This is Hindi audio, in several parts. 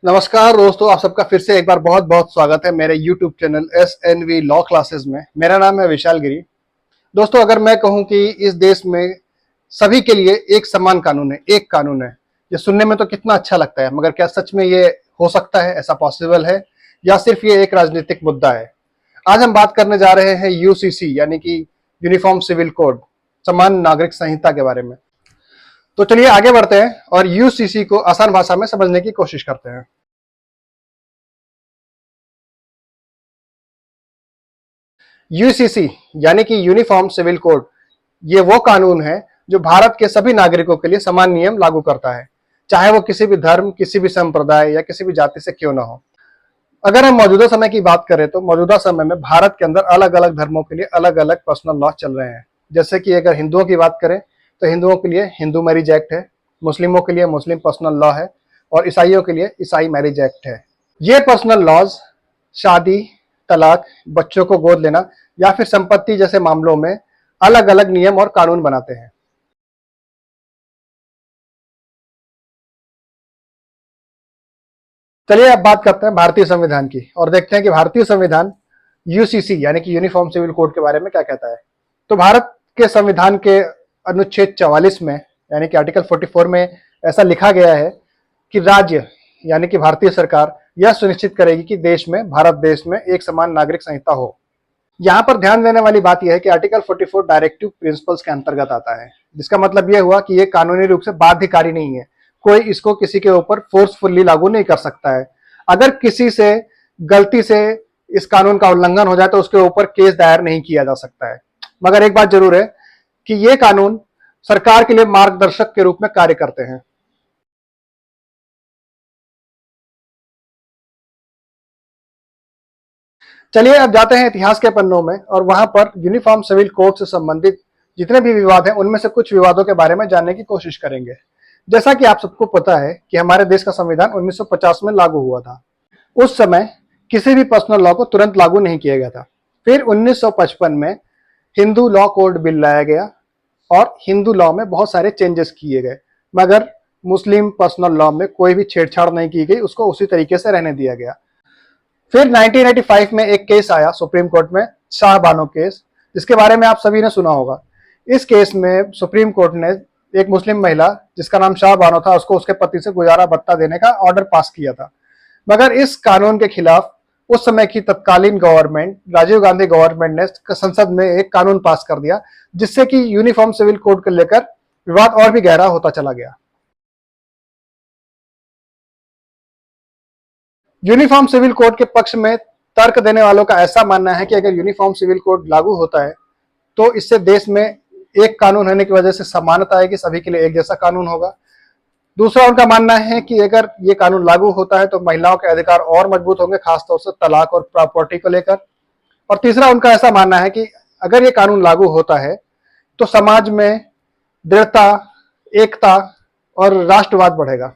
नमस्कार दोस्तों, आप सबका फिर से एक बार बहुत बहुत स्वागत है मेरे YouTube channel SNV law classes में। मेरा नाम है विशाल गिरी। दोस्तों, अगर मैं कहूं कि इस देश में सभी के लिए एक समान कानून है, एक कानून है, ये सुनने में तो कितना अच्छा लगता है, मगर क्या सच में ये हो सकता है? ऐसा पॉसिबल है या सिर्फ ये एक राजनीतिक मुद्दा है? आज हम बात करने जा रहे हैं यूसीसी यानी कि यूनिफॉर्म सिविल कोड, समान नागरिक संहिता के बारे में। तो चलिए आगे बढ़ते हैं और यूसीसी को आसान भाषा में समझने की कोशिश करते हैं। यूसीसी यानी कि यूनिफॉर्म सिविल कोड, ये वो कानून है जो भारत के सभी नागरिकों के लिए समान नियम लागू करता है, चाहे वो किसी भी धर्म, किसी भी संप्रदाय या किसी भी जाति से क्यों ना हो। अगर हम मौजूदा समय की बात करें तो मौजूदा समय में भारत के अंदर अलग अलग धर्मों के लिए अलग अलग पर्सनल लॉ चल रहे हैं। जैसे कि अगर हिंदुओं की बात करें तो हिंदुओं के लिए हिंदू मैरिज एक्ट है, मुस्लिमों के लिए मुस्लिम पर्सनल लॉ है और ईसाइयों के लिए ईसाई मैरिज एक्ट है। ये पर्सनल लॉज शादी, तलाक, बच्चों को गोद लेना या फिर संपत्ति जैसे मामलों में अलग अलग नियम और कानून बनाते हैं। चलिए अब बात करते हैं भारतीय संविधान की और देखते हैं कि भारतीय संविधान यूसीसी यानी कि यूनिफॉर्म सिविल कोड के बारे में क्या कहता है। तो भारत के संविधान के अनुच्छेद 44 में यानी कि आर्टिकल 44 में ऐसा लिखा गया है कि राज्य यानी कि भारतीय सरकार यह सुनिश्चित करेगी कि देश में, भारत देश में एक समान नागरिक संहिता हो। यहाँ पर ध्यान देने वाली बात यह है कि आर्टिकल 44 डायरेक्टिव प्रिंसिपल्स के अंतर्गत आता है, जिसका मतलब यह हुआ कि यह कानूनी रूप से बाध्यकारी नहीं है। कोई इसको किसी के ऊपर फोर्सफुली लागू नहीं कर सकता है। अगर किसी से गलती से इस कानून का उल्लंघन हो जाए तो उसके ऊपर केस दायर नहीं किया जा सकता है। मगर एक बात जरूर है कि ये कानून सरकार के लिए मार्गदर्शक के रूप में कार्य करते हैं। चलिए अब जाते हैं इतिहास के पन्नों में और वहां पर यूनिफॉर्म सिविल कोड से संबंधित जितने भी विवाद हैं उनमें से कुछ विवादों के बारे में जानने की कोशिश करेंगे। जैसा कि आप सबको पता है कि हमारे देश का संविधान 1950 में लागू हुआ था। उस समय किसी भी पर्सनल लॉ को तुरंत लागू नहीं किया गया था। फिर 1955 में हिंदू लॉ कोड बिल लाया गया और हिंदू लॉ में बहुत सारे चेंजेस किए गए, मगर मुस्लिम पर्सनल लॉ में कोई भी छेड़छाड़ नहीं की गई, उसको उसी तरीके से रहने दिया गया। फिर 1985 में एक केस आया सुप्रीम कोर्ट में, शाह बानो केस, जिसके बारे में आप सभी ने सुना होगा। इस केस में सुप्रीम कोर्ट ने एक मुस्लिम महिला जिसका नाम शाह बानो था, उसको उसके पति से गुजारा भत्ता देने का ऑर्डर पास किया था। मगर इस कानून के खिलाफ उस समय की तत्कालीन गवर्नमेंट, राजीव गांधी गवर्नमेंट ने संसद में एक कानून पास कर दिया, जिससे कि यूनिफॉर्म सिविल कोड को लेकर विवाद और भी गहरा होता चला गया। यूनिफॉर्म सिविल कोड के पक्ष में तर्क देने वालों का ऐसा मानना है कि अगर यूनिफॉर्म सिविल कोड लागू होता है तो इससे देश में एक कानून होने की वजह से समानता है कि सभी के लिए एक जैसा कानून होगा। दूसरा उनका मानना है कि अगर ये कानून लागू होता है तो महिलाओं के अधिकार और मजबूत होंगे, खासतौर से तलाक और प्रॉपर्टी को लेकर। और तीसरा उनका ऐसा मानना है कि अगर ये कानून लागू होता है तो समाज में दृढ़ता, एकता और राष्ट्रवाद बढ़ेगा।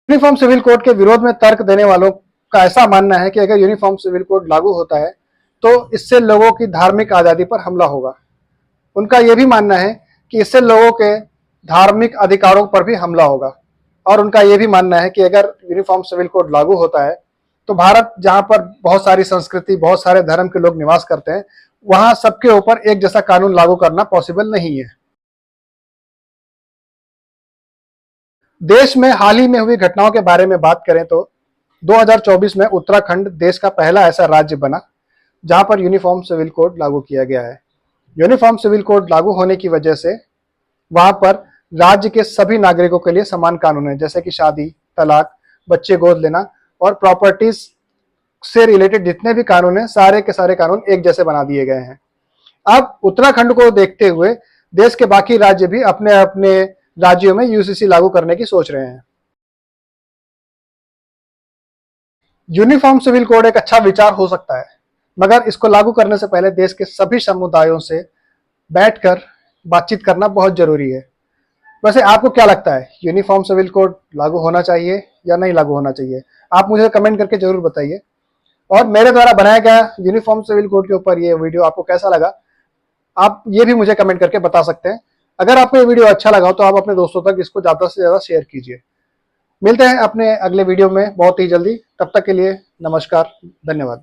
यूनिफॉर्म सिविल कोड के विरोध में तर्क देने वालों का ऐसा मानना है कि अगर यूनिफॉर्म सिविल कोड लागू होता है तो इससे लोगों की धार्मिक आजादी पर हमला होगा। उनका यह भी मानना है कि इससे लोगों के धार्मिक अधिकारों पर भी हमला होगा। और उनका यह भी मानना है कि अगर यूनिफॉर्म सिविल कोड लागू होता है तो भारत, जहां पर बहुत सारी संस्कृति, बहुत सारे धर्म के लोग निवास करते हैं, वहां सबके ऊपर एक जैसा कानून लागू करना पॉसिबल नहीं है। देश में हाल ही में हुई घटनाओं के बारे में बात करें तो 2024 में उत्तराखंड देश का पहला ऐसा राज्य बना जहां पर यूनिफॉर्म सिविल कोड लागू किया गया है। यूनिफॉर्म सिविल कोड लागू होने की वजह से वहां पर राज्य के सभी नागरिकों के लिए समान कानून है, जैसे कि शादी, तलाक, बच्चे गोद लेना और प्रॉपर्टीज से रिलेटेड जितने भी कानून हैं, सारे के सारे कानून एक जैसे बना दिए गए हैं। अब उत्तराखंड को देखते हुए देश के बाकी राज्य भी अपने अपने राज्यों में यूसीसी लागू करने की सोच रहे हैं। यूनिफॉर्म सिविल कोड एक अच्छा विचार हो सकता है, मगर इसको लागू करने से पहले देश के सभी समुदायों से बैठकर बातचीत करना बहुत जरूरी है। वैसे आपको क्या लगता है, यूनिफॉर्म सिविल कोड लागू होना चाहिए या नहीं लागू होना चाहिए? आप मुझे कमेंट करके जरूर बताइए। और मेरे द्वारा बनाया गया यूनिफॉर्म सिविल कोड के ऊपर ये वीडियो आपको कैसा लगा, आप ये भी मुझे कमेंट करके बता सकते हैं। अगर आपको ये वीडियो अच्छा लगा हो तो आप अपने दोस्तों तक इसको ज्यादा से ज्यादा शेयर कीजिए। मिलते हैं अपने अगले वीडियो में बहुत ही जल्दी। तब तक के लिए नमस्कार, धन्यवाद।